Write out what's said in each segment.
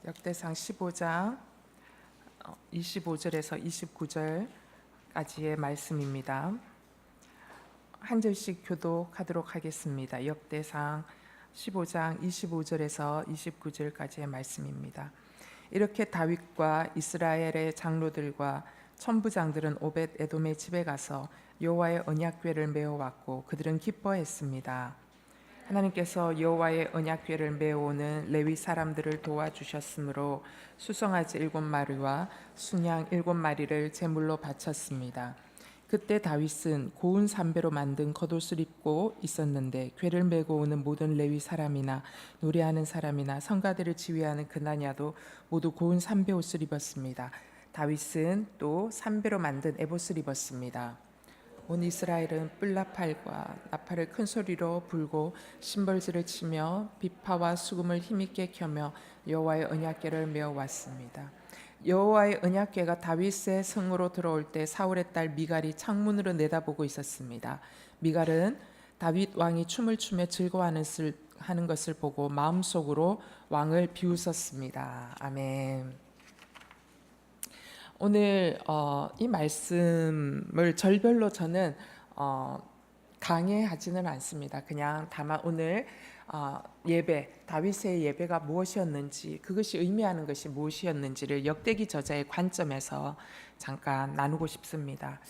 역대상 15장 25절에서 29절까지의 말씀입니다. 한 절씩 교독하도록 하겠습니다. 역대상 15장 25절에서 29절까지의 말씀입니다. 이렇게 다윗과 이스라엘의 장로들과 천부장들은 오벳 에돔의 집에 가서 여호와의 언약궤를 메어왔고 그들은 기뻐했습니다. 하나님께서 여호와의 언약궤를 메어오는 레위 사람들을 도와주셨으므로 수송아지 7마리와 순양 7마리를 제물로 바쳤습니다. 그때 다윗은 고운 삼배로 만든 겉옷을 입고 있었는데 궤를 메고 오는 모든 레위 사람이나 노래하는 사람이나 성가대를 지휘하는 그나냐도 모두 고운 삼배 옷을 입었습니다. 다윗은 또 삼배로 만든 에봇을 입었습니다. 온 이스라엘은 뿔나팔과 나팔을 큰 소리로 불고 심벌지를 치며 비파와 수금을 힘있게 켜며 여호와의 언약궤를 메어 왔습니다. 여호와의 언약궤가 다윗의 성으로 들어올 때 사울의 딸 미갈이 창문으로 내다보고 있었습니다. 미갈은 다윗 왕이 춤을 추며 즐거워하는 것을 보고 마음속으로 왕을 비웃었습니다. 아멘. 오늘 이 말씀을 절별로 저는 강해하지는 않습니다. 그냥 다만 오늘 예배, 다윗의 예배가 무엇이었는지, 그것이 의미하는 것이 무엇이었는지를 역대기 저자의 관점에서 잠깐 나누고 싶습니다.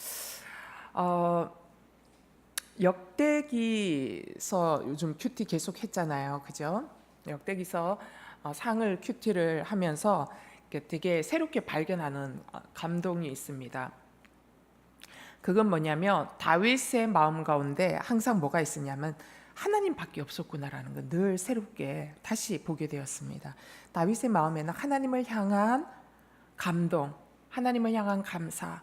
역대기서 요즘 큐티 계속 했잖아요, 그죠? 역대기서 상을 큐티를 하면서 되게 새롭게 발견하는 감동이 있습니다. 그건 뭐냐면 다윗의 마음 가운데 항상 뭐가 있었냐면 하나님밖에 없었구나라는 걸 늘 새롭게 다시 보게 되었습니다. 다윗의 마음에는 하나님을 향한 감동, 하나님을 향한 감사,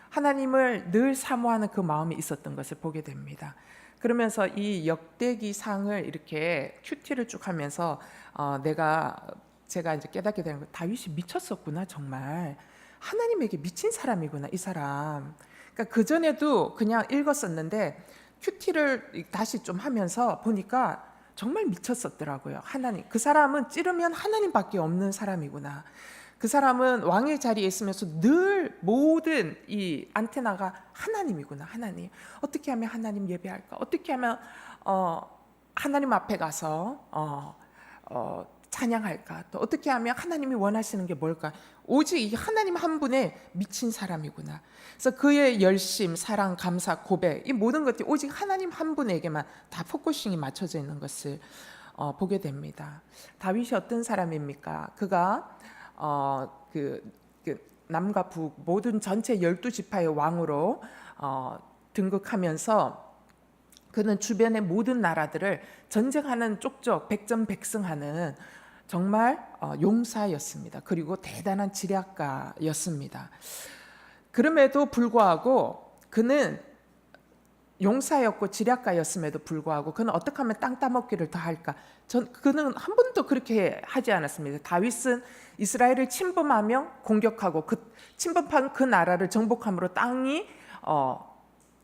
하나님을 늘 사모하는 그 마음이 있었던 것을 보게 됩니다. 그러면서 이 역대기 상을 이렇게 큐티를 쭉 하면서 제가 이제 깨닫게 되는 거, 다윗이 미쳤었구나. 정말 하나님에게 미친 사람이구나, 이 사람. 그러니까 그 전에도 그냥 읽었었는데 큐티를 다시 좀 하면서 보니까 정말 미쳤었더라고요. 하나님, 그 사람은 찌르면 하나님밖에 없는 사람이구나. 그 사람은 왕의 자리에 있으면서 늘 모든 이 안테나가 하나님이구나. 하나님, 어떻게 하면 하나님 예배할까? 어떻게 하면 하나님 앞에 가서 찬양할까? 또 어떻게 하면 하나님이 원하시는 게 뭘까? 오직 이 하나님 한 분에 미친 사람이구나. 그래서 그의 열심, 사랑, 감사, 고백, 이 모든 것들이 오직 하나님 한 분에게만 다 포커싱이 맞춰져 있는 것을 보게 됩니다. 다윗이 어떤 사람입니까? 그가 그 남과 북 모든 전체 12지파의 왕으로 등극하면서 그는 주변의 모든 나라들을 전쟁하는 쪽쪽 백전백승하는 정말 용사였습니다. 그리고 대단한 지략가였습니다. 그럼에도 불구하고 그는 용사였고 지략가였음에도 불구하고 그는 어떻게 하면 땅 따먹기를 더 할까? 그는 한 번도 그렇게 하지 않았습니다. 다윗은 이스라엘을 침범하며 공격하고 그 침범한 그 나라를 정복함으로 땅이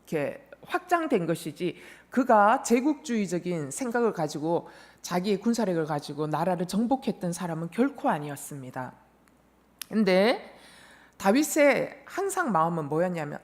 이렇게 확장된 것이지, 그가 제국주의적인 생각을 가지고 자기의 군사력을 가지고 나라를 정복했던 사람은 결코 아니었습니다. 근데 다윗의 항상 마음은 뭐였냐면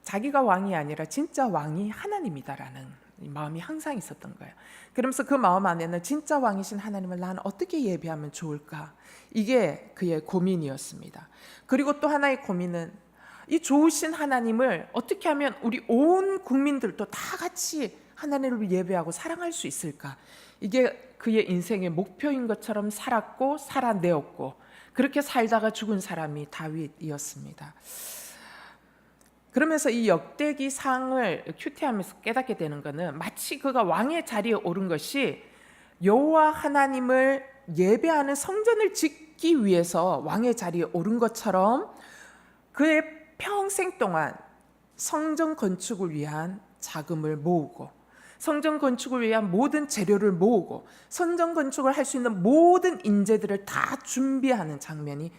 자기가 왕이 아니라 진짜 왕이 하나님이다라는 마음이 항상 있었던 거예요. 그러면서 그 마음 안에는 진짜 왕이신 하나님을 나는 어떻게 예배하면 좋을까? 이게 그의 고민이었습니다. 그리고 또 하나의 고민은 이 좋으신 하나님을 어떻게 하면 우리 온 국민들도 다 같이 하나님을 예배하고 사랑할 수 있을까? 이게 그의 인생의 목표인 것처럼 살았고 살아내었고 그렇게 살다가 죽은 사람이 다윗이었습니다. 그러면서 이 역대기 상을 큐티하면서 깨닫게 되는 것은 마치 그가 왕의 자리에 오른 것이 여호와 하나님을 예배하는 성전을 짓기 위해서 왕의 자리에 오른 것처럼 그의 평생 동안 성전 건축을 위한 자금을 모으고 성전 건축을 위한 모든 재료를 모으고 성전 건축을 할 수 있는 모든 인재들을 다 준비하는 장면이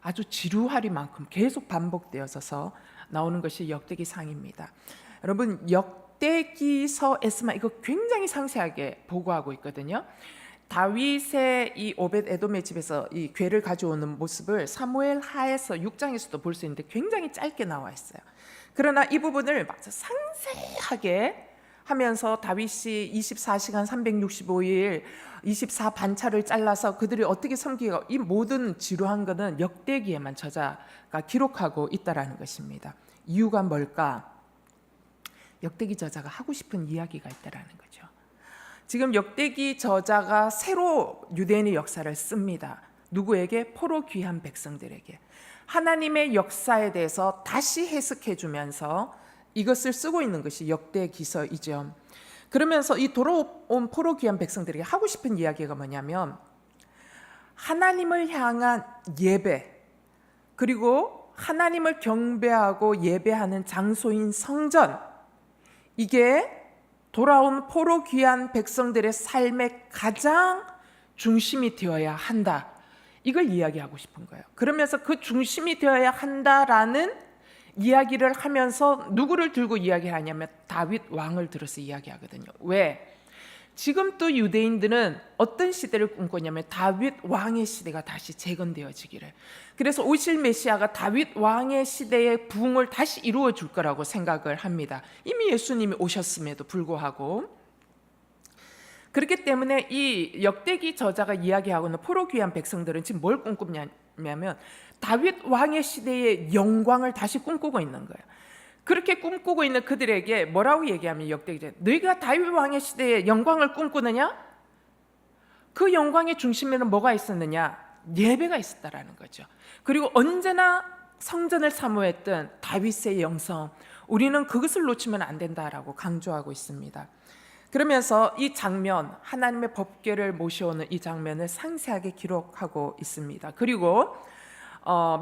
아주 지루하리만큼 계속 반복되어서 나오는 것이 역대기상입니다. 여러분, 역대기서에서만 이거 굉장히 상세하게 보고하고 있거든요. 다윗의 이 오벳 에돔의 집에서 이 궤를 가져오는 모습을 사무엘 하에서 6장에서도 볼 수 있는데 굉장히 짧게 나와 있어요. 그러나 이 부분을 마저 상세하게 하면서 다윗이 24시간 365일 24반차를 잘라서 그들이 어떻게 섬기고, 이 모든 지루한 것은 역대기에만 저자가 기록하고 있다라는 것입니다. 이유가 뭘까? 역대기 저자가 하고 싶은 이야기가 있다라는 거죠. 지금 역대기 저자가 새로 유대인의 역사를 씁니다. 누구에게? 포로 귀한 백성들에게. 하나님의 역사에 대해서 다시 해석해 주면서 이것을 쓰고 있는 것이 역대기서이죠. 그러면서 이 돌아온 포로 귀한 백성들에게 하고 싶은 이야기가 뭐냐면, 하나님을 향한 예배, 그리고 하나님을 경배하고 예배하는 장소인 성전, 이게 돌아온 포로 귀한 백성들의 삶의 가장 중심이 되어야 한다, 이걸 이야기하고 싶은 거예요. 그러면서 그 중심이 되어야 한다라는 이야기를 하면서 누구를 들고 이야기하냐면 다윗 왕을 들어서 이야기하거든요. 왜? 지금 또 유대인들은 어떤 시대를 꿈꾸냐면 다윗 왕의 시대가 다시 재건되어지기를, 그래서 오실 메시아가 다윗 왕의 시대의 부흥을 다시 이루어 줄 거라고 생각을 합니다. 이미 예수님이 오셨음에도 불구하고. 그렇기 때문에 이 역대기 저자가 이야기하고 있는 포로 귀한 백성들은 지금 뭘 꿈꾸냐면 다윗 왕의 시대의 영광을 다시 꿈꾸고 있는 거예요. 그렇게 꿈꾸고 있는 그들에게 뭐라고 얘기하면, 역대기자, 너희가 다윗 왕의 시대의 영광을 꿈꾸느냐? 그 영광의 중심에는 뭐가 있었느냐? 예배가 있었다라는 거죠. 그리고 언제나 성전을 사모했던 다윗의 영성, 우리는 그것을 놓치면 안 된다라고 강조하고 있습니다. 그러면서 이 장면, 하나님의 법궤를 모셔오는 이 장면을 상세하게 기록하고 있습니다. 그리고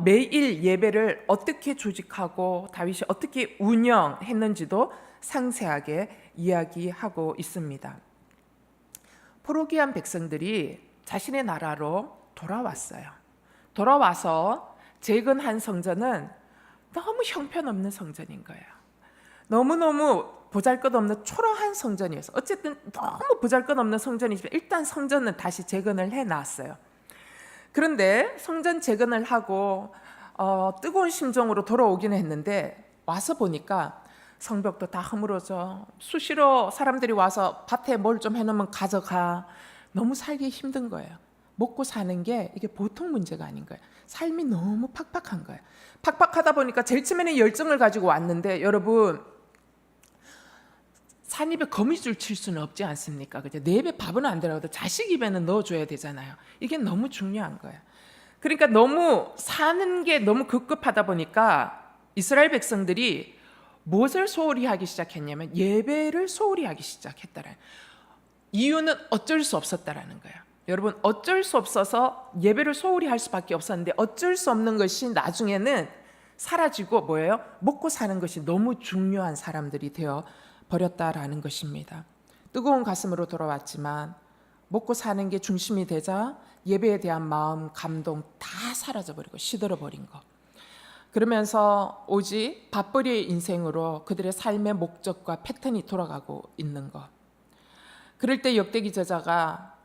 매일 예배를 어떻게 조직하고 다윗이 어떻게 운영했는지도 상세하게 이야기하고 있습니다. 포로 귀한 백성들이 자신의 나라로 돌아왔어요. 돌아와서 재건한 성전은 너무 형편없는 성전인 거예요. 너무너무 보잘것없는 초라한 성전이어서, 어쨌든 너무 보잘것없는 성전이지만 일단 성전은 다시 재건을 해놨어요. 그런데 성전 재건을 하고 뜨거운 심정으로 돌아오기는 했는데, 와서 보니까 성벽도 다 허물어져, 수시로 사람들이 와서 밭에 뭘 좀 해놓으면 가져가. 너무 살기 힘든 거예요. 먹고 사는 게 이게 보통 문제가 아닌 거예요. 삶이 너무 팍팍한 거예요. 팍팍하다 보니까 제일 처음에는 열정을 가지고 왔는데, 여러분, 산 입에 거미줄 칠 수는 없지 않습니까? 그죠? 내 입에 밥은 안 들어가도 자식 입에는 넣어줘야 되잖아요. 이게 너무 중요한 거예요. 그러니까 너무 사는 게 너무 급급하다 보니까 이스라엘 백성들이 무엇을 소홀히 하기 시작했냐면 예배를 소홀히 하기 시작했다라는, 이유는 어쩔 수 없었다라는 거예요. 여러분, 어쩔 수 없어서 예배를 소홀히 할 수밖에 없었는데, 어쩔 수 없는 것이 나중에는 사라지고 뭐예요? 먹고 사는 것이 너무 중요한 사람들이 되어 버렸다라는 것입니다. 뜨거운 가슴으로 돌아왔지만 먹고 사는 게 중심이 되자 예배에 대한 마음, 감동 다 사라져버리고 시들어버린 것. 그러면서 오직 밥벌이의 인생으로 그들의 삶의 목적과 패턴이 돌아가고 있는 것. 그럴 때 역대기 저자가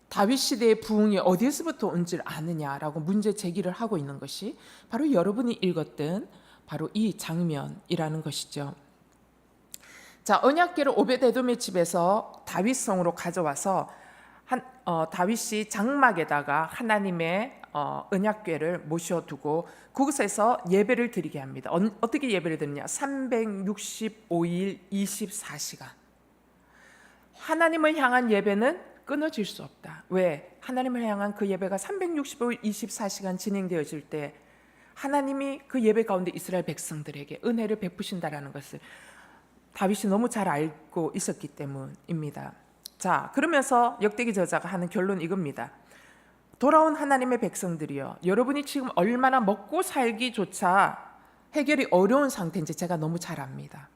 다윗 시대의 부흥이 어디에서부터 온지를 아느냐라고 문제 제기를 하고 있는 것이 바로 여러분이 읽었던 바로 이 장면이라는 것이죠. 자, 언약궤를 오벳에돔의 집에서 다윗성으로 가져와서 다윗이 장막에다가 하나님의 언약궤를 모셔두고 그곳에서 예배를 드리게 합니다. 어떻게 예배를 드리냐? 365일 24시간. 하나님을 향한 예배는 끊어질 수 없다. 왜? 하나님을 향한 그 예배가 365일 24시간 진행되어질 때 하나님이 그 예배 가운데 이스라엘 백성들에게 은혜를 베푸신다라는 것을 다윗이 너무 잘 알고 있었기 때문입니다. 자, 그러면서 역대기 저자가 하는 결론은 이겁니다. 돌아온 하나님의 백성들이요, 여러분이 지금 얼마나 먹고 살기조차 해결이 어려운 상태인지 제가 너무 잘 압니다.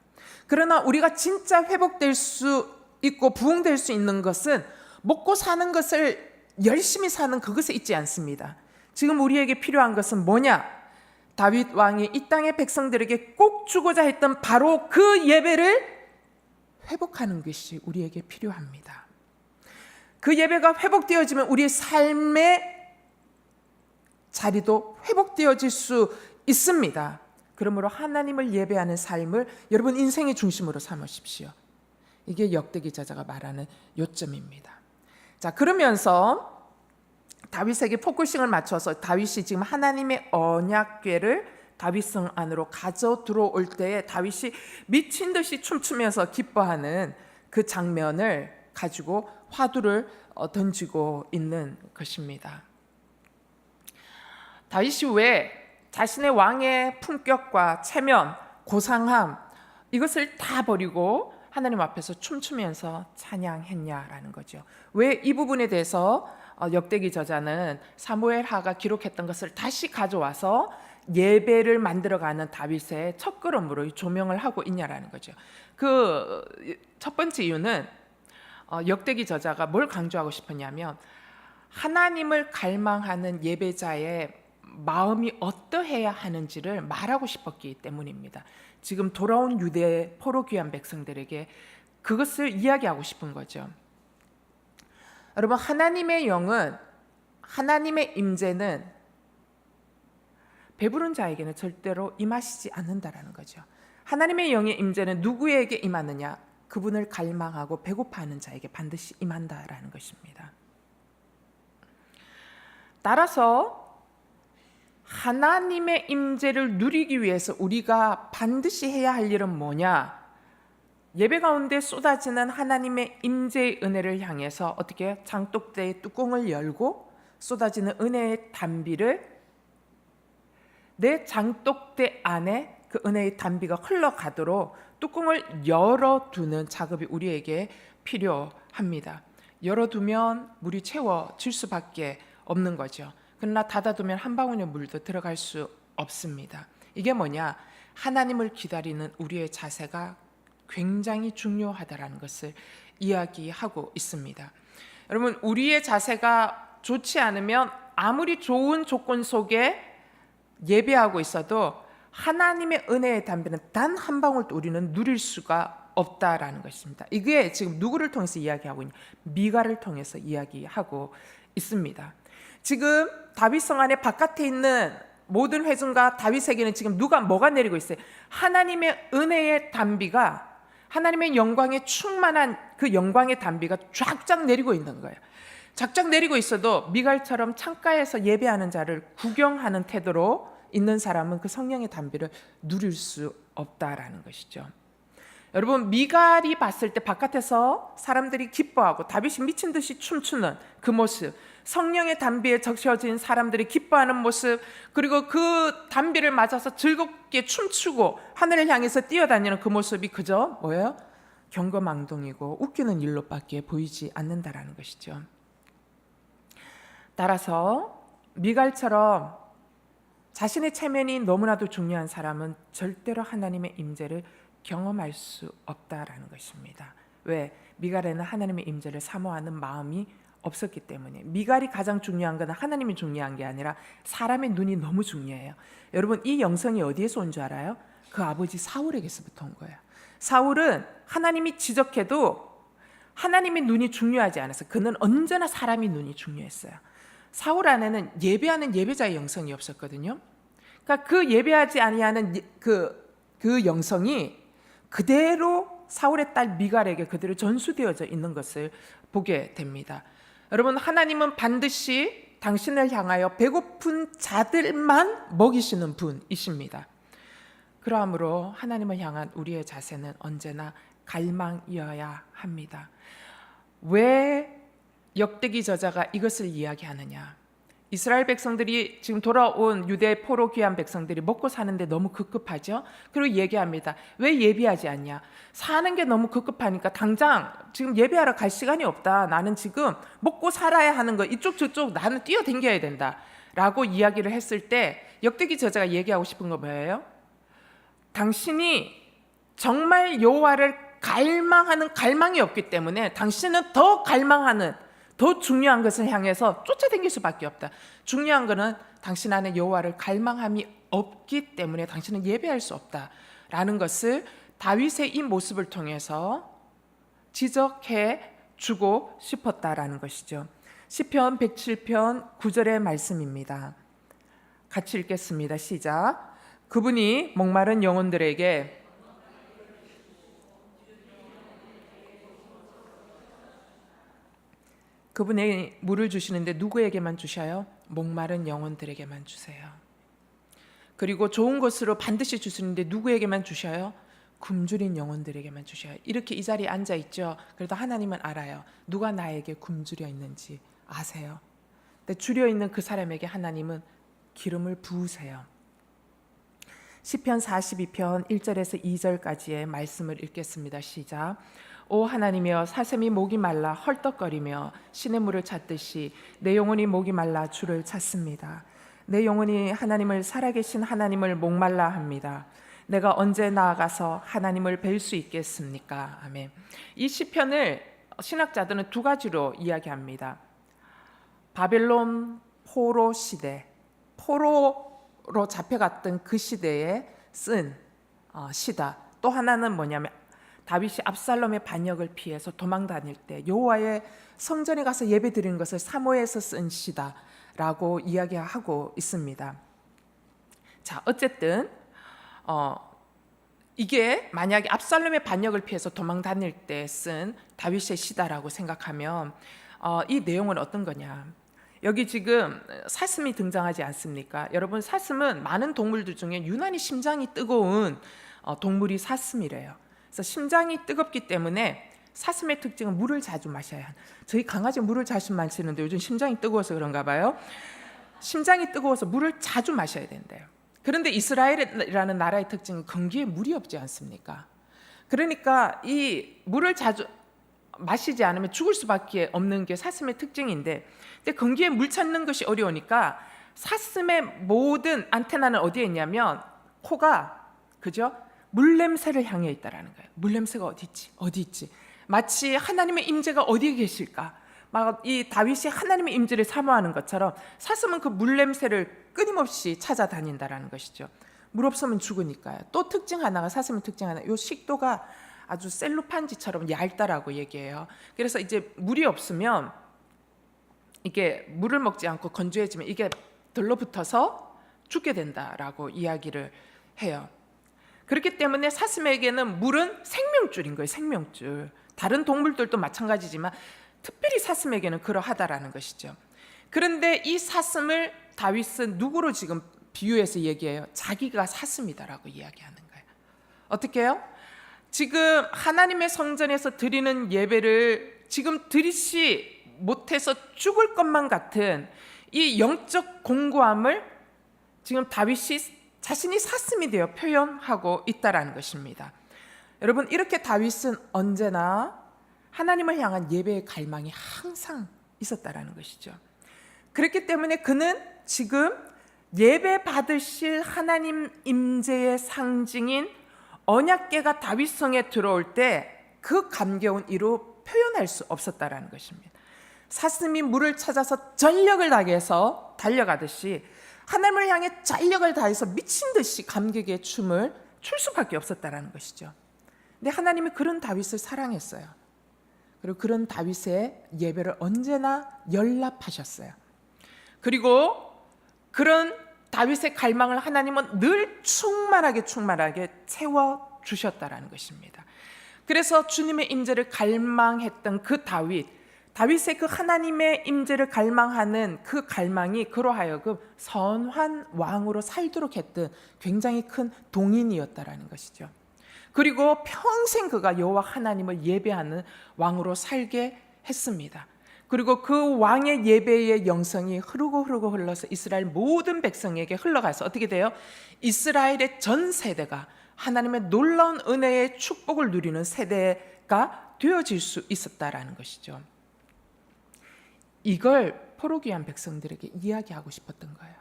그러나 우리가 진짜 회복될 수 있고 부흥될 수 있는 것은 먹고 사는 것을 열심히 사는 그것에 있지 않습니다. 지금 우리에게 필요한 것은 뭐냐? 다윗 왕이 이 땅의 백성들에게 꼭 주고자 했던 바로 그 예배를 회복하는 것이 우리에게 필요합니다. 그 예배가 회복되어지면 우리의 삶의 자리도 회복되어질 수 있습니다. 그러므로 하나님을 예배하는 삶을 여러분 인생의 중심으로 삼으십시오. 이게 역대기 저자가 말하는 요점입니다. 자, 그러면서 다윗에게 포커싱을 맞춰서 다윗이 지금 하나님의 언약궤를 다윗성 안으로 가져 들어올 때에 다윗이 미친 듯이 춤추면서 기뻐하는 그 장면을 가지고 화두를 던지고 있는 것입니다. 다윗이 왜 자신의 왕의 품격과 체면, 고상함 이것을 다 버리고 하나님 앞에서 춤추면서 찬양했냐라는 거죠. 왜 이 부분에 대해서 역대기 저자는 사무엘하가 기록했던 것을 다시 가져와서 예배를 만들어가는 다윗의 첫걸음으로 조명을 하고 있냐라는 거죠. 그 첫 번째 이유는 역대기 저자가 뭘 강조하고 싶었냐면 하나님을 갈망하는 예배자의 마음이 어떠해야 하는지를 말하고 싶었기 때문입니다. 지금 돌아온 유대 포로 귀한 백성들에게 그것을 이야기하고 싶은 거죠. 여러분, 하나님의 영은, 하나님의 임재는 배부른 자에게는 절대로 임하시지 않는다라는 거죠. 하나님의 영의 임재는 누구에게 임하느냐? 그분을 갈망하고 배고파하는 자에게 반드시 임한다라는 것입니다. 따라서 하나님의 임재를 누리기 위해서 우리가 반드시 해야 할 일은 뭐냐? 예배 가운데 쏟아지는 하나님의 임재의 은혜를 향해서 어떻게 장독대의 뚜껑을 열고 쏟아지는 은혜의 단비를 내 장독대 안에 그 은혜의 단비가 흘러가도록 뚜껑을 열어두는 작업이 우리에게 필요합니다. 열어두면 물이 채워질 수밖에 없는 거죠. 그러나 닫아두면 한 방울의 물도 들어갈 수 없습니다. 이게 뭐냐? 하나님을 기다리는 우리의 자세가 굉장히 중요하다라는 것을 이야기하고 있습니다. 여러분, 우리의 자세가 좋지 않으면 아무리 좋은 조건 속에 예배하고 있어도 하나님의 은혜의 담비는 단 한 방울도 우리는 누릴 수가 없다라는 것입니다. 이게 지금 누구를 통해서 이야기하고 있냐? 미가를 통해서 이야기하고 있습니다. 지금 다윗성 안에 바깥에 있는 모든 회중과 다윗에게는 지금 뭐가 내리고 있어요? 하나님의 은혜의 단비가, 하나님의 영광에 충만한 그 영광의 단비가 쫙쫙 내리고 있는 거예요. 쫙쫙 내리고 있어도 미갈처럼 창가에서 예배하는 자를 구경하는 태도로 있는 사람은 그 성령의 단비를 누릴 수 없다라는 것이죠. 여러분, 미갈이 봤을 때 바깥에서 사람들이 기뻐하고 다윗이 미친 듯이 춤추는 그 모습, 성령의 단비에 적셔진 사람들이 기뻐하는 모습, 그리고 그 단비를 맞아서 즐겁게 춤추고 하늘을 향해서 뛰어다니는 그 모습이 그저 뭐예요? 경거망동이고 웃기는 일로밖에 보이지 않는다라는 것이죠. 따라서 미갈처럼 자신의 체면이 너무나도 중요한 사람은 절대로 하나님의 임재를 경험할 수 없다라는 것입니다. 왜? 미갈에는 하나님의 임재를 사모하는 마음이 없었기 때문에. 미갈이 가장 중요한 건 하나님이 중요한 게 아니라 사람의 눈이 너무 중요해요. 여러분, 이 영성이 어디에서 온 줄 알아요? 그 아버지 사울에게서부터 온 거예요. 사울은 하나님이 지적해도 하나님의 눈이 중요하지 않아서 그는 언제나 사람의 눈이 중요했어요. 사울 안에는 예배하는 예배자의 영성이 없었거든요. 그러니까 그 예배하지 아니하는 그 영성이 그대로 사울의 딸 미갈에게 그대로 전수되어져 있는 것을 보게 됩니다. 여러분, 하나님은 반드시 당신을 향하여 배고픈 자들만 먹이시는 분이십니다. 그러므로 하나님을 향한 우리의 자세는 언제나 갈망이어야 합니다. 왜 역대기 저자가 이것을 이야기하느냐? 이스라엘 백성들이 지금 돌아온 유대 포로 귀한 백성들이 먹고 사는데 너무 급급하죠. 그리고 얘기합니다. 왜 예배하지 않냐? 사는 게 너무 급급하니까 당장 지금 예배하러 갈 시간이 없다. 나는 지금 먹고 살아야 하는 거 이쪽 저쪽 나는 뛰어댕겨야 된다 라고 이야기를 했을 때 역대기 저자가 얘기하고 싶은 거 뭐예요? 당신이 정말 여호와를 갈망하는 갈망이 없기 때문에 당신은 더 갈망하는, 더 중요한 것을 향해서 쫓아다닐 수밖에 없다. 중요한 것은 당신 안에 여호와를 갈망함이 없기 때문에 당신은 예배할 수 없다라는 것을 다윗의 이 모습을 통해서 지적해 주고 싶었다라는 것이죠. 시편 107편 9절의 말씀입니다. 같이 읽겠습니다. 시작. 그분이 목마른 영혼들에게 그분의 물을 주시는데 누구에게만 주셔요? 목마른 영혼들에게만 주세요. 그리고 좋은 것으로 반드시 주시는데 누구에게만 주셔요? 굶주린 영혼들에게만 주셔요. 이렇게 이 자리에 앉아 있죠. 그래도 하나님은 알아요. 누가 나에게 굶주려 있는지 아세요. 근데 주려 있는 그 사람에게 하나님은 기름을 부으세요. 시편 42편 1절에서 2절까지의 말씀을 읽겠습니다. 시작. 오 하나님이여, 사슴이 목이 말라 헐떡거리며 시냇물을 찾듯이 내 영혼이 목이 말라 주를 찾습니다. 내 영혼이 하나님을, 살아계신 하나님을 목말라 합니다. 내가 언제 나아가서 하나님을 뵐 수 있겠습니까? 아멘. 이 시편을 신학자들은 두 가지로 이야기합니다. 바벨론 포로 시대, 포로로 잡혀갔던 그 시대에 쓴 시다. 또 하나는 뭐냐면 다윗이 압살롬의 반역을 피해서 도망 다닐 때 여호와의 성전에 가서 예배 드리는 것을 사모해서 쓴 시다라고 이야기하고 있습니다. 자, 어쨌든 이게 만약에 압살롬의 반역을 피해서 도망 다닐 때 쓴 다윗의 시다라고 생각하면 이 내용은 어떤 거냐? 여기 지금 사슴이 등장하지 않습니까? 여러분, 사슴은 많은 동물들 중에 유난히 심장이 뜨거운 동물이 사슴이래요. 그래서 심장이 뜨겁기 때문에 사슴의 특징은 물을 자주 마셔야 해요. 저희 강아지 물을 자주 마시는데 요즘 심장이 뜨거워서 그런가 봐요. 심장이 뜨거워서 물을 자주 마셔야 된대요. 그런데 이스라엘이라는 나라의 특징은 건기에 물이 없지 않습니까? 그러니까 이 물을 자주 마시지 않으면 죽을 수밖에 없는 게 사슴의 특징인데, 근데 건기에 물 찾는 것이 어려우니까 사슴의 모든 안테나는 어디에 있냐면 코가, 그죠? 물 냄새를 향해 있다라는 거예요. 물 냄새가 어디 있지? 마치 하나님의 임재가 어디에 계실까? 막 이 다윗이 하나님의 임재를 사모하는 것처럼 사슴은 그 물 냄새를 끊임없이 찾아다닌다라는 것이죠. 물 없으면 죽으니까요. 또 특징 하나가, 사슴의 특징 하나, 요 식도가 아주 셀로판지처럼 얇다라고 얘기해요. 그래서 이제 물이 없으면 이게 물을 먹지 않고 건조해지면 이게 들러붙어서 죽게 된다라고 이야기를 해요. 그렇기 때문에 사슴에게는 물은 생명줄인 거예요. 생명줄. 다른 동물들도 마찬가지지만 특별히 사슴에게는 그러하다라는 것이죠. 그런데 이 사슴을 다윗은 누구로 지금 비유해서 얘기해요? 자기가 사슴이다라고 이야기하는 거예요. 어떻게 해요? 지금 하나님의 성전에서 드리는 예배를 지금 드리지 못해서 죽을 것만 같은 이 영적 공고함을 지금 다윗이 자신이 사슴이 되어 표현하고 있다라는 것입니다. 여러분, 이렇게 다윗은 언제나 하나님을 향한 예배의 갈망이 항상 있었다라는 것이죠. 그렇기 때문에 그는 지금 예배 받으실 하나님 임재의 상징인 언약궤가 다윗성에 들어올 때 그 감격은 이루 표현할 수 없었다라는 것입니다. 사슴이 물을 찾아서 전력을 다해서 달려가듯이 하나님을 향해 전력을 다해서 미친 듯이 감격의 춤을 출 수밖에 없었다라는 것이죠. 근데 하나님이 그런 다윗을 사랑했어요. 그리고 그런 다윗의 예배를 언제나 연락하셨어요. 그리고 그런 다윗의 갈망을 하나님은 늘 충만하게 채워주셨다라는 것입니다. 그래서 주님의 임재를 갈망했던 그 다윗의 그 하나님의 임재를 갈망하는 그 갈망이 그로 하여금 선한 왕으로 살도록 했던 굉장히 큰 동인이었다라는 것이죠. 그리고 평생 그가 여호와 하나님을 예배하는 왕으로 살게 했습니다. 그리고 그 왕의 예배의 영성이 흐르고 흘러서 이스라엘 모든 백성에게 흘러가서 어떻게 돼요? 이스라엘의 전 세대가 하나님의 놀라운 은혜의 축복을 누리는 세대가 되어질 수 있었다라는 것이죠. 이걸 포로귀한 백성들에게 이야기하고 싶었던 거예요.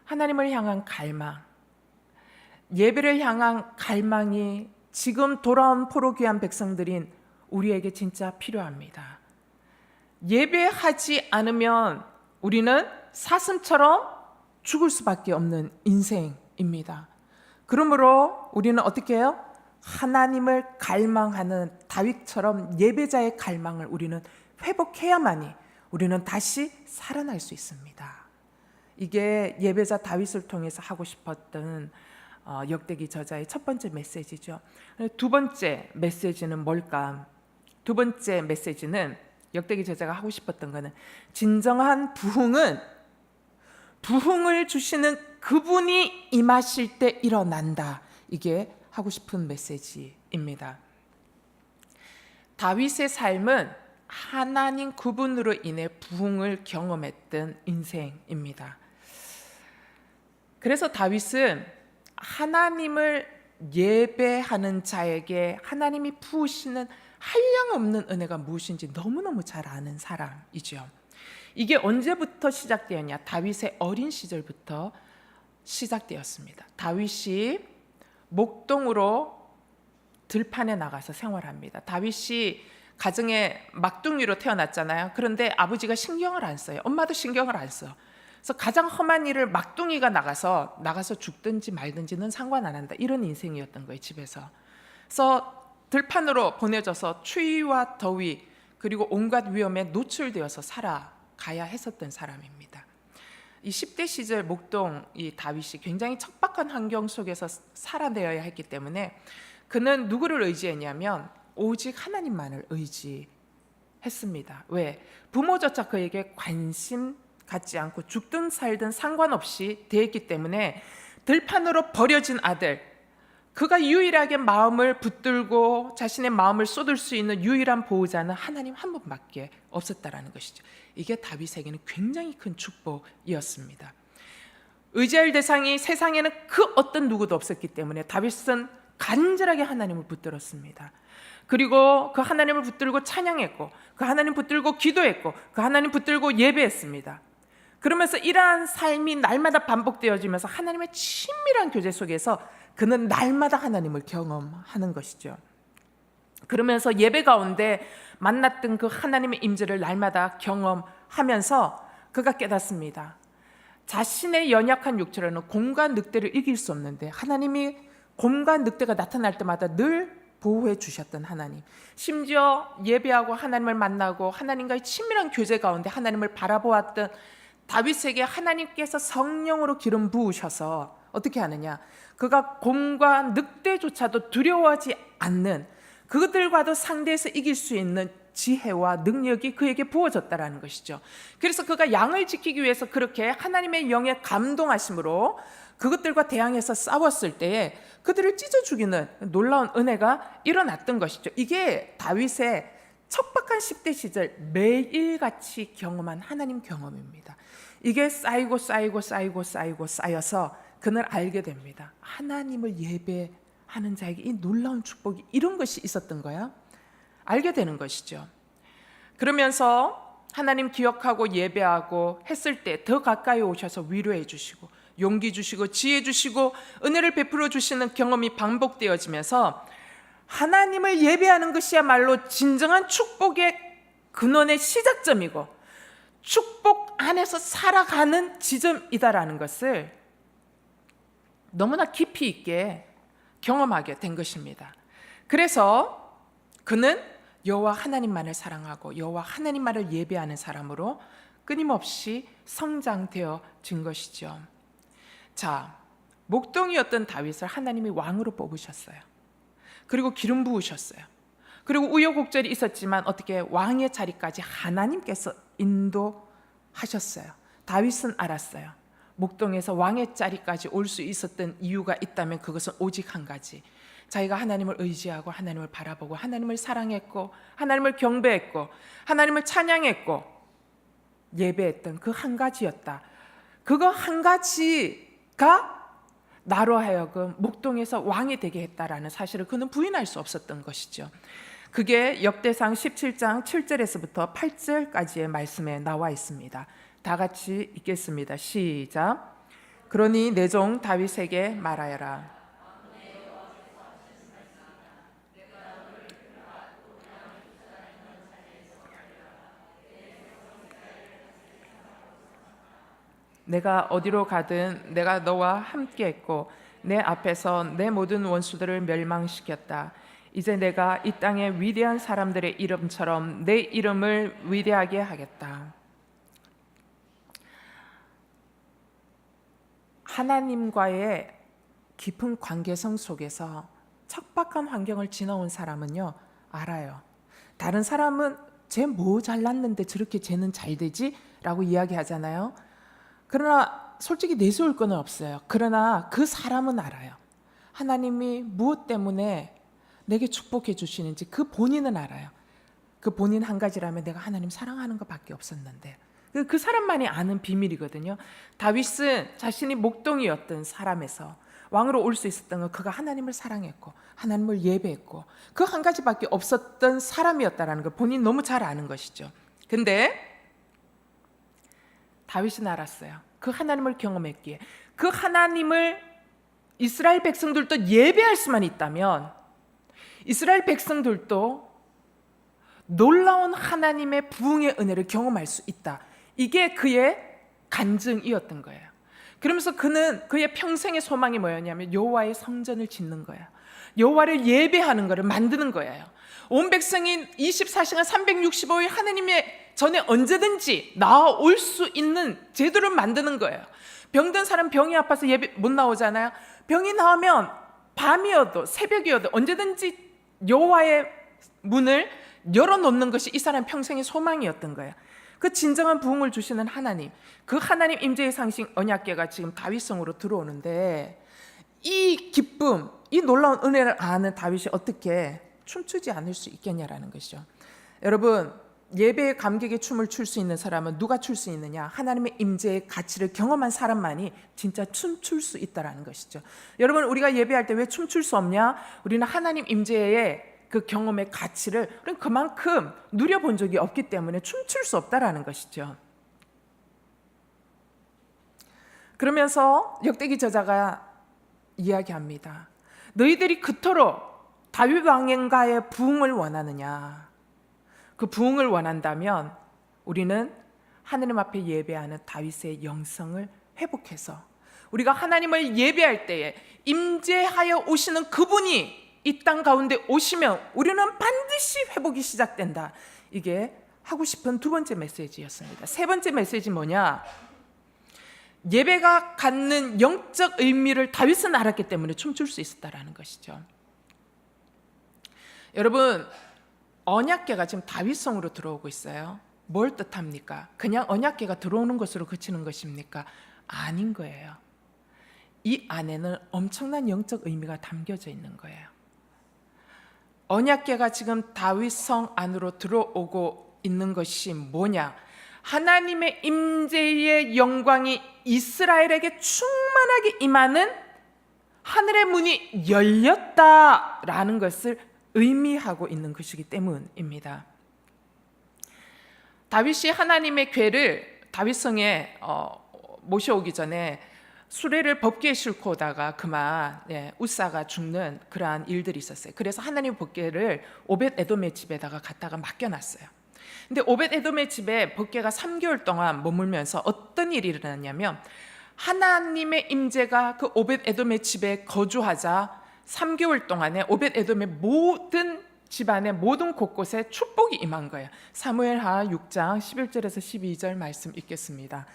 하나님을 향한 갈망, 예배를 향한 갈망이 지금 돌아온 포로귀한 백성들인 우리에게 진짜 필요합니다. 예배하지 않으면 우리는 사슴처럼 죽을 수밖에 없는 인생입니다. 그러므로 우리는 어떻게 해요? 하나님을 갈망하는 다윗처럼 예배자의 갈망을 우리는 회복해야만이 우리는 다시 살아날 수 있습니다. 이게 예배자 다윗을 통해서 하고 싶었던 역대기 저자의 첫 번째 메시지죠. 두 번째 메시지는 뭘까? 두 번째 메시지는 역대기 저자가 하고 싶었던 것은 진정한 부흥을 주시는 그분이 임하실 때 일어난다. 이게 하고 싶은 메시지입니다. 다윗의 삶은 하나님 그분으로 인해 부흥을 경험했던 인생입니다. 그래서 다윗은 하나님을 예배하는 자에게 하나님이 부으시는 한량없는 은혜가 무엇인지 너무너무 잘 아는 사람이죠. 이게 언제부터 시작되었냐? 다윗의 어린 시절부터 시작되었습니다. 다윗이 목동으로 들판에 나가서 생활합니다. 다윗이 가정에 막둥이로 태어났잖아요. 그런데 아버지가 신경을 안 써요. 엄마도 신경을 안 써. 그래서 가장 험한 일을 막둥이가 나가서 죽든지 말든지는 상관 안 한다. 이런 인생이었던 거예요, 집에서. 그래서 들판으로 보내져서 추위와 더위 그리고 온갖 위험에 노출되어서 살아가야 했었던 사람입니다. 이 10대 시절 목동 이 다윗이 굉장히 척박한 환경 속에서 살아내어야 했기 때문에 그는 누구를 의지했냐면 오직 하나님만을 의지했습니다. 왜? 부모조차 그에게 관심 갖지 않고 죽든 살든 상관없이 대했기 때문에 들판으로 버려진 아들, 그가 유일하게 마음을 붙들고 자신의 마음을 쏟을 수 있는 유일한 보호자는 하나님 한 분밖에 없었다라는 것이죠. 이게 다윗에게는 굉장히 큰 축복이었습니다. 의지할 대상이 세상에는 그 어떤 누구도 없었기 때문에 다윗은 간절하게 하나님을 붙들었습니다. 그리고 그 하나님을 붙들고 찬양했고 그 하나님 붙들고 기도했고 그 하나님 붙들고 예배했습니다. 그러면서 이러한 삶이 날마다 반복되어지면서 하나님의 친밀한 교제 속에서 그는 날마다 하나님을 경험하는 것이죠. 그러면서 예배 가운데 만났던 그 하나님의 임재를 날마다 경험하면서 그가 깨닫습니다. 자신의 연약한 육체로는 곰과 늑대를 이길 수 없는데 하나님이 곰과 늑대가 나타날 때마다 늘 보호해 주셨던 하나님, 심지어 예배하고 하나님을 만나고 하나님과의 친밀한 교제 가운데 하나님을 바라보았던 다윗에게 하나님께서 성령으로 기름 부으셔서 어떻게 하느냐, 그가 곰과 늑대조차도 두려워하지 않는, 그들과도 상대해서 이길 수 있는 지혜와 능력이 그에게 부어졌다라는 것이죠. 그래서 그가 양을 지키기 위해서 그렇게 하나님의 영에 감동하심으로 그것들과 대항해서 싸웠을 때에 그들을 찢어 죽이는 놀라운 은혜가 일어났던 것이죠. 이게 다윗의 척박한 10대 시절 매일같이 경험한 하나님 경험입니다. 이게 쌓여서 그는 알게 됩니다. 하나님을 예배하는 자에게 이 놀라운 축복이 이런 것이 있었던 거야. 알게 되는 것이죠. 그러면서 하나님 기억하고 예배하고 했을 때 더 가까이 오셔서 위로해 주시고 용기 주시고 지혜 주시고 은혜를 베풀어 주시는 경험이 반복되어지면서 하나님을 예배하는 것이야말로 진정한 축복의 근원의 시작점이고 축복 안에서 살아가는 지점이다라는 것을 너무나 깊이 있게 경험하게 된 것입니다. 그래서 그는 여호와 하나님만을 사랑하고 여호와 하나님만을 예배하는 사람으로 끊임없이 성장되어진 것이죠. 자, 목동이었던 다윗을 하나님이 왕으로 뽑으셨어요. 그리고 기름 부으셨어요. 그리고 우여곡절이 있었지만 어떻게 왕의 자리까지 하나님께서 인도하셨어요. 다윗은 알았어요. 목동에서 왕의 자리까지 올 수 있었던 이유가 있다면 그것은 오직 한 가지, 자기가 하나님을 의지하고 하나님을 바라보고 하나님을 사랑했고 하나님을 경배했고 하나님을 찬양했고 예배했던 그 한 가지였다. 그거 한 가지가 나로 하여금 목동에서 왕이 되게 했다라는 사실을 그는 부인할 수 없었던 것이죠. 그게 역대상 17장 7절에서부터 8절까지의 말씀에 나와 있습니다. 다 같이 읽겠습니다. 시작. 그러니 내 종 다윗에게 말하여라. 내가 어디로 가든 내가 너와 함께 했고 내 앞에서 내 모든 원수들을 멸망시켰다. 이제 내가 이 땅의 위대한 사람들의 이름처럼 내 이름을 위대하게 하겠다. 하나님과의 깊은 관계성 속에서 척박한 환경을 지나온 사람은요, 알아요. 다른 사람은 쟤 뭐 잘났는데 저렇게 쟤는 잘 되지? 라고 이야기하잖아요. 그러나 솔직히 내세울 건 없어요. 그러나 그 사람은 알아요. 하나님이 무엇 때문에 내게 축복해 주시는지 그 본인은 알아요. 그 본인 한 가지라면 내가 하나님 사랑하는 것밖에 없었는데, 그 사람만이 아는 비밀이거든요. 다윗은 자신이 목동이었던 사람에서 왕으로 올 수 있었던 건 그가 하나님을 사랑했고 하나님을 예배했고 그 한 가지밖에 없었던 사람이었다라는 걸 본인이 너무 잘 아는 것이죠. 근데 다윗은 알았어요. 그 하나님을 경험했기에 그 하나님을 이스라엘 백성들도 예배할 수만 있다면 이스라엘 백성들도 놀라운 하나님의 부흥의 은혜를 경험할 수 있다. 이게 그의 간증이었던 거예요. 그러면서 그는 그의 평생의 소망이 뭐였냐면 여호와의 성전을 짓는 거예요. 여호와를 예배하는 거를 만드는 거예요. 온 백성이 24시간 365일 하나님의 전에 언제든지 나올 수 있는 제도를 만드는 거예요. 병든 사람 병이 아파서 예배 못 나오잖아요. 병이 나오면 밤이어도 새벽이어도 언제든지 여호와의 문을 열어놓는 것이 이 사람 평생의 소망이었던 거예요. 그 진정한 부흥을 주시는 하나님, 그 하나님 임재의 상식 언약궤가 지금 다윗성으로 들어오는데 이 기쁨, 이 놀라운 은혜를 아는 다윗이 어떻게 춤추지 않을 수 있겠냐라는 것이죠. 여러분, 예배의 감격의 춤을 출 수 있는 사람은 누가 출 수 있느냐? 하나님의 임재의 가치를 경험한 사람만이 진짜 춤출 수 있다라는 것이죠. 여러분, 우리가 예배할 때 왜 춤출 수 없냐? 우리는 하나님 임재의 그 경험의 가치를 그만큼 누려본 적이 없기 때문에 춤출 수 없다라는 것이죠. 그러면서 역대기 저자가 이야기합니다. 너희들이 그토록 다윗 왕과의 부흥을 원하느냐? 그 부흥을 원한다면 우리는 하느님 앞에 예배하는 다윗의 영성을 회복해서 우리가 하나님을 예배할 때에 임재하여 오시는 그분이 이 땅 가운데 오시면 우리는 반드시 회복이 시작된다. 이게 하고 싶은 두 번째 메시지였습니다. 세 번째 메시지 뭐냐? 예배가 갖는 영적 의미를 다윗은 알았기 때문에 춤출 수 있었다라는 것이죠. 여러분, 언약궤가 지금 다윗성으로 들어오고 있어요. 뭘 뜻합니까? 그냥 언약궤가 들어오는 것으로 그치는 것입니까? 아닌 거예요. 이 안에는 엄청난 영적 의미가 담겨져 있는 거예요. 언약궤가 지금 다윗성 안으로 들어오고 있는 것이 뭐냐? 하나님의 임재의 영광이 이스라엘에게 충만하게 임하는 하늘의 문이 열렸다라는 것을 의미하고 있는 것이기 때문입니다. 다윗이 하나님의 궤를 다윗성에 모셔오기 전에 수레를 법궤에 싣고 오다가 그만 웃사가 죽는 그러한 일들이 있었어요. 그래서 하나님의 법궤를 오벳 에돔의 집에다가 갖다가 맡겨놨어요. 근데 오벳 에돔의 집에 법궤가 3개월 동안 머물면서 어떤 일이 일어났냐면 하나님의 임재가 그 오벳 에돔의 집에 거주하자 3개월 동안에 오벳 에돔의 모든 집안의 모든 곳곳에 축복이 임한 거예요. 사무엘하 6장 11절에서 12절 말씀 읽겠습니다.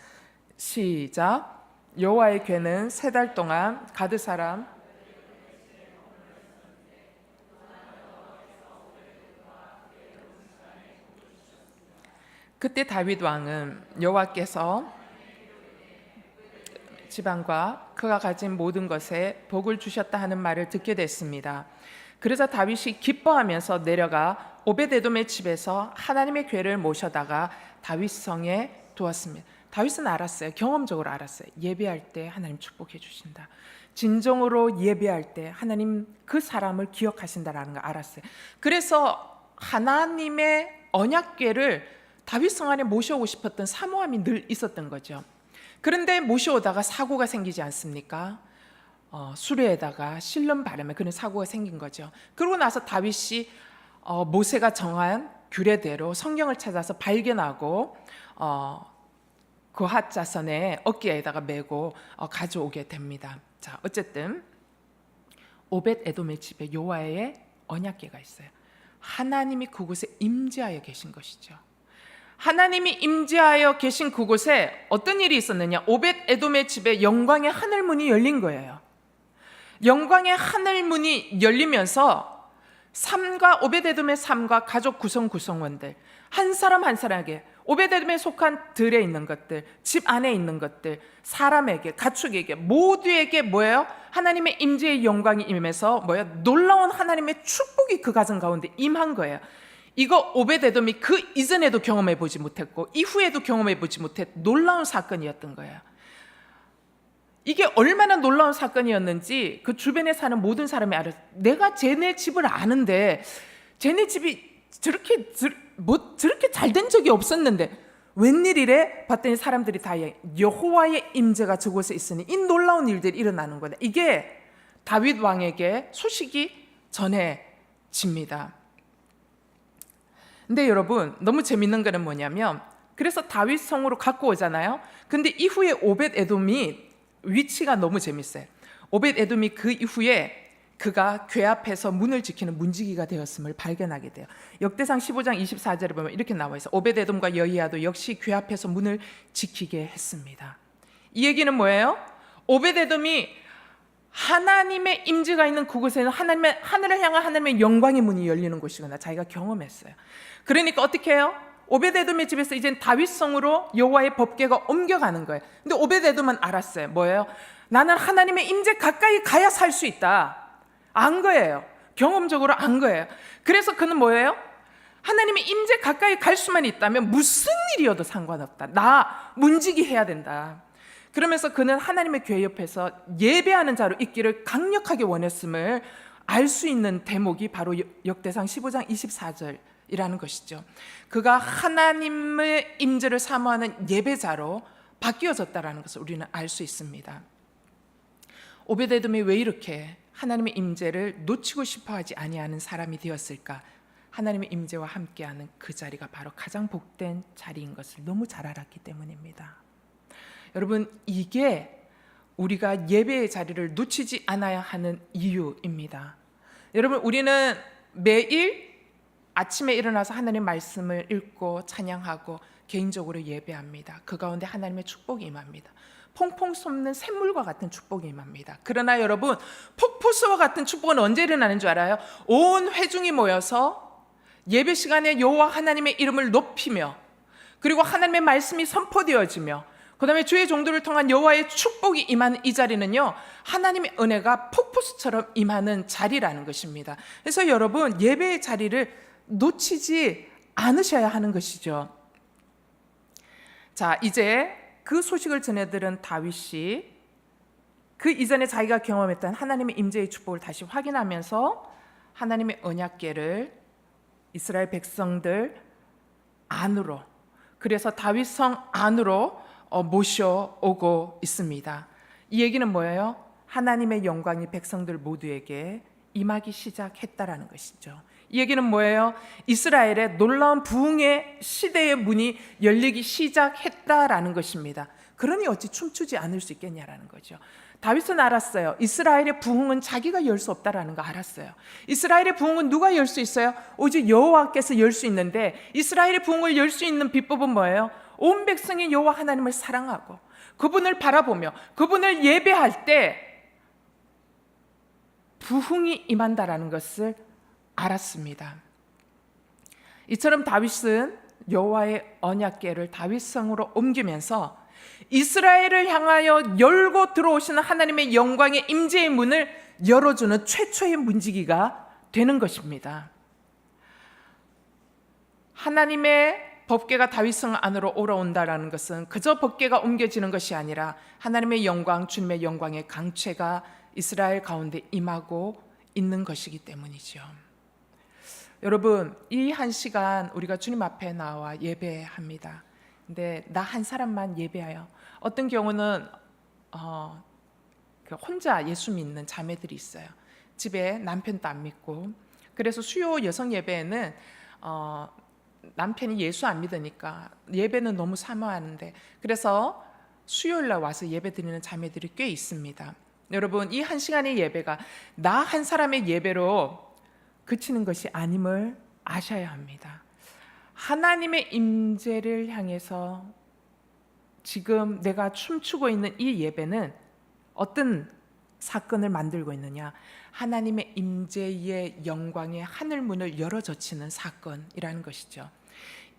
시작. 여호와의 궤는 3달 동안 가드 사람 그때 다윗 왕은 여호와께서 지방과 그가 가진 모든 것에 복을 주셨다 하는 말을 듣게 됐습니다. 그래서 다윗이 기뻐하면서 내려가 오벳에돔의 집에서 하나님의 궤를 모셔다가 다윗성에 두었습니다. 다윗은 알았어요. 경험적으로 알았어요. 예배할 때 하나님 축복해 주신다. 진정으로 예배할 때 하나님 그 사람을 기억하신다라는 걸 알았어요. 그래서 하나님의 언약궤를 다윗성 안에 모셔오고 싶었던 사모함이 늘 있었던 거죠. 그런데 모셔오다가 사고가 생기지 않습니까? 수레에다가 실름 바르면 그런 사고가 생긴 거죠. 그러고 나서 다윗이 모세가 정한 규례대로 성경을 찾아서 발견하고 그 핫자선의 어깨에다가 메고 가져오게 됩니다. 자, 어쨌든 오벳 에돔의 집에 여호와의 언약궤가 있어요. 하나님이 그곳에 임재하여 계신 것이죠. 하나님이 임재하여 계신 그곳에 어떤 일이 있었느냐? 오벳 에돔의 집에 영광의 하늘문이 열린 거예요. 영광의 하늘문이 열리면서 오벳 에돔의 삶과 가족 구성원들 한 사람 한 사람에게, 오벳 에돔에 속한 들에 있는 것들, 집 안에 있는 것들, 사람에게, 가축에게, 모두에게 뭐예요? 하나님의 임재의 영광이 임해서 뭐예요? 놀라운 하나님의 축복이 그 가정 가운데 임한 거예요. 이거 오벳 에돔이 그 이전에도 경험해 보지 못했고 이후에도 경험해 보지 못했 놀라운 사건이었던 거예요. 이게 얼마나 놀라운 사건이었는지 그 주변에 사는 모든 사람이 알았어요. 내가 쟤네 집을 아는데 쟤네 집이 저렇게 잘 된 적이 없었는데 웬일이래? 봤더니 사람들이 다 여호와의 임재가 저곳에 있으니 이 놀라운 일들이 일어나는 거다. 이게 다윗 왕에게 소식이 전해집니다. 근데 여러분, 너무 재밌는 거는 뭐냐면, 그래서 다윗 성으로 갖고 오잖아요. 근데 이후에 오벳 에돔이 위치가 너무 재밌어요. 오벳 에돔이 그 이후에 그가 궤 앞에서 문을 지키는 문지기가 되었음을 발견하게 돼요. 역대상 15장 24절에 보면 이렇게 나와 있어요. 오벳 에돔과 여이야도 역시 궤 앞에서 문을 지키게 했습니다. 이 얘기는 뭐예요? 오벳 에돔이 하나님의 임재가 있는 그곳에는 하늘을 향한 하나님의 영광의 문이 열리는 곳이구나 자기가 경험했어요. 그러니까 어떻게 해요? 오벳 에돔의 집에서 이젠 다윗 성으로 여호와의 법궤가 옮겨가는 거예요. 근데 오벳 에돔은 알았어요. 뭐예요? 나는 하나님의 임재 가까이 가야 살 수 있다. 안 거예요. 경험적으로 안 거예요. 그래서 그는 뭐예요? 하나님의 임재 가까이 갈 수만 있다면 무슨 일이어도 상관없다. 나 문지기 해야 된다. 그러면서 그는 하나님의 궤 옆에서 예배하는 자로 있기를 강력하게 원했음을 알 수 있는 대목이 바로 역대상 15장 24절이라는 것이죠. 그가 하나님의 임재를 사모하는 예배자로 바뀌어졌다는 것을 우리는 알 수 있습니다. 오벳 에돔이 왜 이렇게 하나님의 임재를 놓치고 싶어하지 아니하는 사람이 되었을까? 하나님의 임재와 함께하는 그 자리가 바로 가장 복된 자리인 것을 너무 잘 알았기 때문입니다. 여러분, 이게 우리가 예배의 자리를 놓치지 않아야 하는 이유입니다. 여러분, 우리는 매일 아침에 일어나서 하나님의 말씀을 읽고 찬양하고 개인적으로 예배합니다. 그 가운데 하나님의 축복이 임합니다. 퐁퐁 솟는 샘물과 같은 축복이 임합니다. 그러나 여러분, 폭포수와 같은 축복은 언제 일어나는 줄 알아요? 온 회중이 모여서 예배 시간에 여호와 하나님의 이름을 높이며, 그리고 하나님의 말씀이 선포되어지며, 그 다음에 주의 종들을 통한 여호와의 축복이 임하는 이 자리는요, 하나님의 은혜가 폭포수처럼 임하는 자리라는 것입니다. 그래서 여러분, 예배의 자리를 놓치지 않으셔야 하는 것이죠. 자, 이제 그 소식을 전해들은 다윗이 그 이전에 자기가 경험했던 하나님의 임재의 축복을 다시 확인하면서 하나님의 언약궤를 이스라엘 백성들 안으로, 그래서 다윗성 안으로 모셔오고 있습니다. 이 얘기는 뭐예요? 하나님의 영광이 백성들 모두에게 임하기 시작했다라는 것이죠. 이 얘기는 뭐예요? 이스라엘의 놀라운 부흥의 시대의 문이 열리기 시작했다라는 것입니다. 그러니 어찌 춤추지 않을 수 있겠냐라는 거죠. 다윗은 알았어요. 이스라엘의 부흥은 자기가 열 수 없다라는 거 알았어요. 이스라엘의 부흥은 누가 열 수 있어요? 오직 여호와께서 열 수 있는데, 이스라엘의 부흥을 열 수 있는 비법은 뭐예요? 온 백성이 여호와 하나님을 사랑하고 그분을 바라보며 그분을 예배할 때 부흥이 임한다라는 것을 알았습니다. 이처럼 다윗은 여호와의 언약궤를 다윗성으로 옮기면서 이스라엘을 향하여 열고 들어오시는 하나님의 영광의 임재의 문을 열어주는 최초의 문지기가 되는 것입니다. 하나님의 법궤가 다윗성 안으로 올라온다라는 것은 그저 법궤가 옮겨지는 것이 아니라 하나님의 영광, 주님의 영광의 강체가 이스라엘 가운데 임하고 있는 것이기 때문이죠. 여러분, 이 한 시간 우리가 주님 앞에 나와 예배합니다. 근데 나 한 사람만 예배해요. 어떤 경우는 혼자 예수 믿는 자매들이 있어요. 집에 남편도 안 믿고. 그래서 수요 여성 예배에는 남편이 예수 안 믿으니까 예배는 너무 사모하는데, 그래서 수요일 날 와서 예배 드리는 자매들이 꽤 있습니다. 여러분, 이 한 시간의 예배가 나 한 사람의 예배로 그치는 것이 아님을 아셔야 합니다. 하나님의 임재를 향해서 지금 내가 춤추고 있는 이 예배는 어떤 사건을 만들고 있느냐? 하나님의 임재의 영광의 하늘 문을 열어 젖히는 사건이라는 것이죠.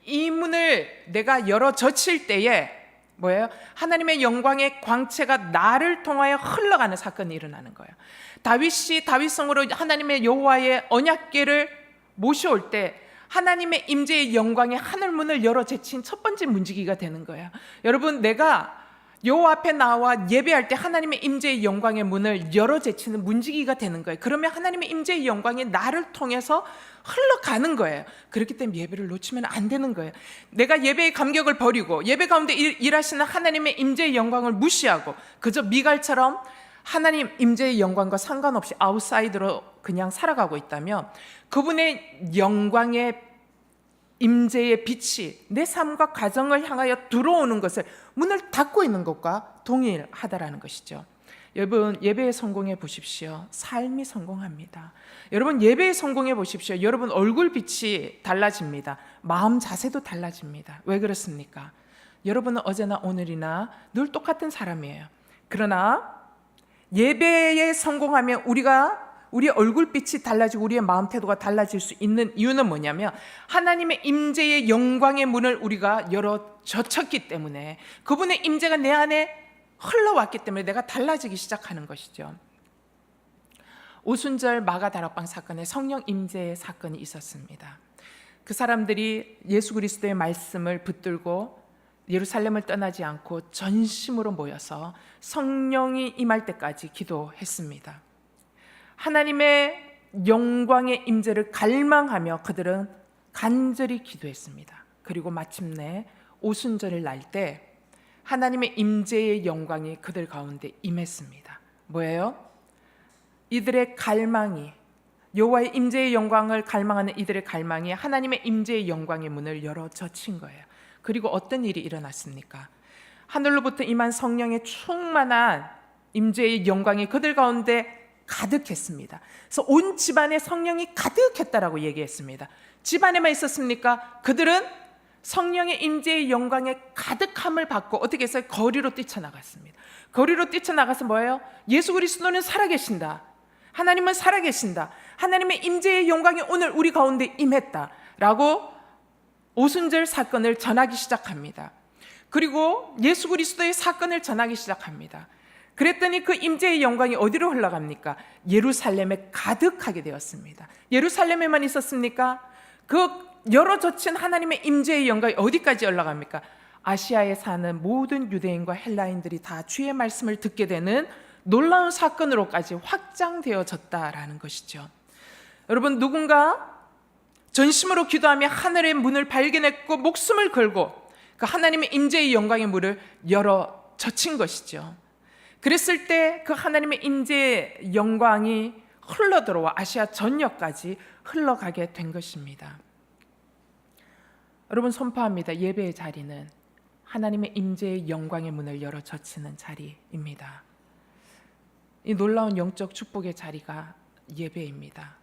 이 문을 내가 열어 젖힐 때에 뭐예요? 하나님의 영광의 광채가 나를 통하여 흘러가는 사건이 일어나는 거예요. 다윗이 다윗성으로 하나님의 여호와의 언약궤를 모셔올 때 하나님의 임재의 영광의 하늘 문을 열어 제친 첫 번째 문지기가 되는 거예요. 여러분, 내가 여호와 앞에 나와 예배할 때 하나님의 임재의 영광의 문을 열어 제치는 문지기가 되는 거예요. 그러면 하나님의 임재의 영광이 나를 통해서 흘러가는 거예요. 그렇기 때문에 예배를 놓치면 안 되는 거예요. 내가 예배의 감격을 버리고 예배 가운데 일하시는 하나님의 임재의 영광을 무시하고 그저 미갈처럼 하나님 임재의 영광과 상관없이 아웃사이드로 그냥 살아가고 있다면 그분의 영광의 임재의 빛이 내 삶과 가정을 향하여 들어오는 것을 문을 닫고 있는 것과 동일하다라는 것이죠. 여러분, 예배에 성공해 보십시오. 삶이 성공합니다. 여러분, 예배에 성공해 보십시오. 여러분 얼굴 빛이 달라집니다. 마음 자세도 달라집니다. 왜 그렇습니까? 여러분은 어제나 오늘이나 늘 똑같은 사람이에요. 그러나 예배에 성공하면 우리의 얼굴빛이 달라지고 우리의 마음 태도가 달라질 수 있는 이유는 뭐냐면 하나님의 임재의 영광의 문을 우리가 열어 젖혔기 때문에 그분의 임재가 내 안에 흘러왔기 때문에 내가 달라지기 시작하는 것이죠. 오순절 마가다락방 사건에 성령 임재의 사건이 있었습니다. 그 사람들이 예수 그리스도의 말씀을 붙들고 예루살렘을 떠나지 않고 전심으로 모여서 성령이 임할 때까지 기도했습니다. 하나님의 영광의 임재를 갈망하며 그들은 간절히 기도했습니다. 그리고 마침내 오순절을 날 때 하나님의 임재의 영광이 그들 가운데 임했습니다. 뭐예요? 이들의 갈망이, 여호와의 임재의 영광을 갈망하는 이들의 갈망이 하나님의 임재의 영광의 문을 열어 젖힌 거예요. 그리고 어떤 일이 일어났습니까? 하늘로부터 임한 성령의 충만한 임재의 영광이 그들 가운데 가득했습니다. 그래서 온 집안에 성령이 가득했다라고 얘기했습니다. 집안에만 있었습니까? 그들은 성령의 임재의 영광의 가득함을 받고 어떻게 했어요? 거리로 뛰쳐나갔습니다. 거리로 뛰쳐나가서 뭐예요? 예수 그리스도는 살아계신다. 하나님은 살아계신다. 하나님의 임재의 영광이 오늘 우리 가운데 임했다라고 오순절 사건을 전하기 시작합니다. 그리고 예수 그리스도의 사건을 전하기 시작합니다. 그랬더니 그 임재의 영광이 어디로 흘러갑니까? 예루살렘에 가득하게 되었습니다. 예루살렘에만 있었습니까? 그 열어 젖힌 하나님의 임재의 영광이 어디까지 올라갑니까? 아시아에 사는 모든 유대인과 헬라인들이 다 주의 말씀을 듣게 되는 놀라운 사건으로까지 확장되어졌다라는 것이죠. 여러분, 누군가 전심으로 기도하며 하늘의 문을 발견했고 목숨을 걸고 그 하나님의 임재의 영광의 문을 열어 젖힌 것이죠. 그랬을 때 그 하나님의 임재의 영광이 흘러들어와 아시아 전역까지 흘러가게 된 것입니다. 여러분, 선포합니다. 예배의 자리는 하나님의 임재의 영광의 문을 열어 젖히는 자리입니다. 이 놀라운 영적 축복의 자리가 예배입니다.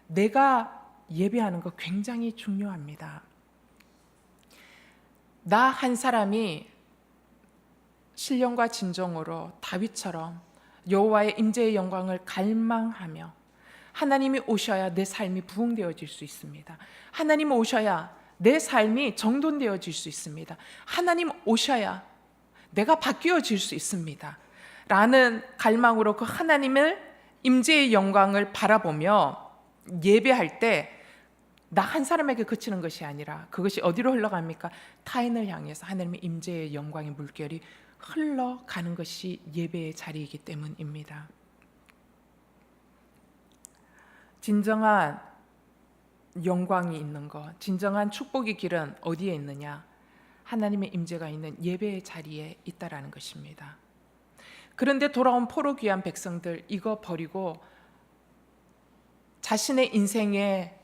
내가 예배하는 거 굉장히 중요합니다. 나 한 사람이 신령과 진정으로 다윗처럼 여호와의 임재의 영광을 갈망하며 하나님이 오셔야 내 삶이 부흥되어질 수 있습니다. 하나님 오셔야 내 삶이 정돈되어질 수 있습니다. 하나님 오셔야 내가 바뀌어질 수 있습니다. 라는 갈망으로 그 하나님을 임재의 영광을 바라보며 예배할 때 나 한 사람에게 그치는 것이 아니라 그것이 어디로 흘러갑니까? 타인을 향해서 하나님의 임재의 영광의 물결이 흘러가는 것이 예배의 자리이기 때문입니다. 진정한 영광이 있는 것, 진정한 축복의 길은 어디에 있느냐? 하나님의 임재가 있는 예배의 자리에 있다라는 것입니다. 그런데 돌아온 포로 귀한 백성들 이거 버리고 자신의 인생의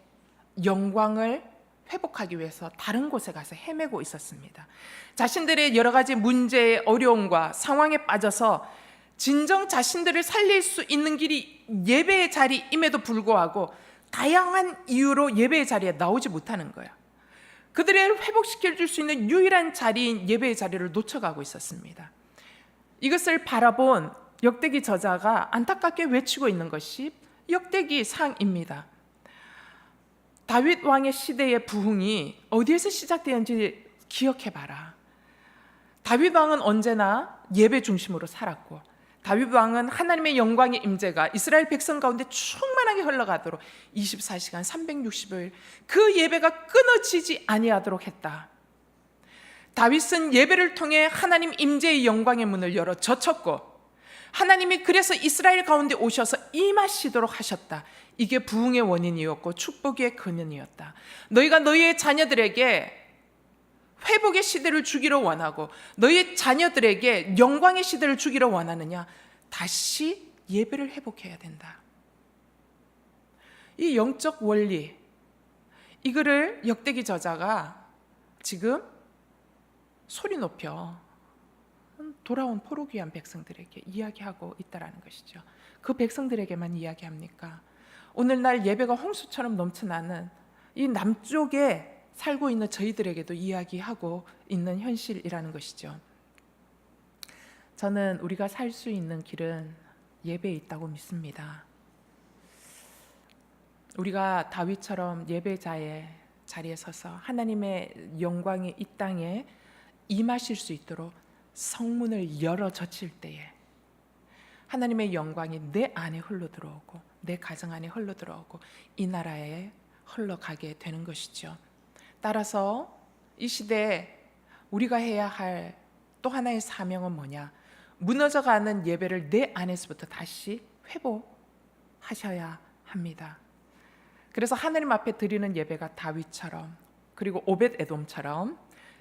영광을 회복하기 위해서 다른 곳에 가서 헤매고 있었습니다. 자신들의 여러 가지 문제의 어려움과 상황에 빠져서 진정 자신들을 살릴 수 있는 길이 예배의 자리임에도 불구하고 다양한 이유로 예배의 자리에 나오지 못하는 거야. 그들을 회복시켜 줄 수 있는 유일한 자리인 예배의 자리를 놓쳐가고 있었습니다. 이것을 바라본 역대기 저자가 안타깝게 외치고 있는 것이 역대기 상입니다. 다윗 왕의 시대의 부흥이 어디에서 시작되었는지 기억해봐라. 다윗 왕은 언제나 예배 중심으로 살았고, 다윗 왕은 하나님의 영광의 임재가 이스라엘 백성 가운데 충만하게 흘러가도록 24시간 365일 그 예배가 끊어지지 아니하도록 했다. 다윗은 예배를 통해 하나님 임재의 영광의 문을 열어 젖혔고, 하나님이 그래서 이스라엘 가운데 오셔서 임하시도록 하셨다. 이게 부흥의 원인이었고 축복의 근원이었다. 너희가 너희의 자녀들에게 회복의 시대를 주기를 원하고 너희의 자녀들에게 영광의 시대를 주기를 원하느냐? 다시 예배를 회복해야 된다. 이 영적 원리, 이거를 역대기 저자가 지금 소리 높여 돌아온 포로귀한 백성들에게 이야기하고 있다라는 것이죠. 그 백성들에게만 이야기합니까? 오늘날 예배가 홍수처럼 넘쳐나는 이 남쪽에 살고 있는 저희들에게도 이야기하고 있는 현실이라는 것이죠. 저는 우리가 살 수 있는 길은 예배에 있다고 믿습니다. 우리가 다윗처럼 예배자의 자리에 서서 하나님의 영광이 이 땅에 임하실 수 있도록 성문을 열어 젖힐 때에 하나님의 영광이 내 안에 흘러들어오고 내 가정 안에 흘러들어오고 이 나라에 흘러가게 되는 것이죠. 따라서 이 시대에 우리가 해야 할 또 하나의 사명은 뭐냐? 무너져가는 예배를 내 안에서부터 다시 회복하셔야 합니다. 그래서 하나님 앞에 드리는 예배가 다윗처럼, 그리고 오벳 에돔처럼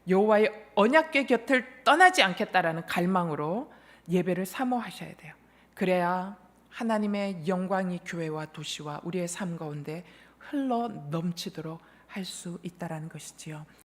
여호와의 언약궤 곁을 떠나지 않겠다라는 갈망으로 예배를 사모하셔야 돼요. 그래야 하나님의 영광이 교회와 도시와 우리의 삶 가운데 흘러 넘치도록 할 수 있다라는 것이지요.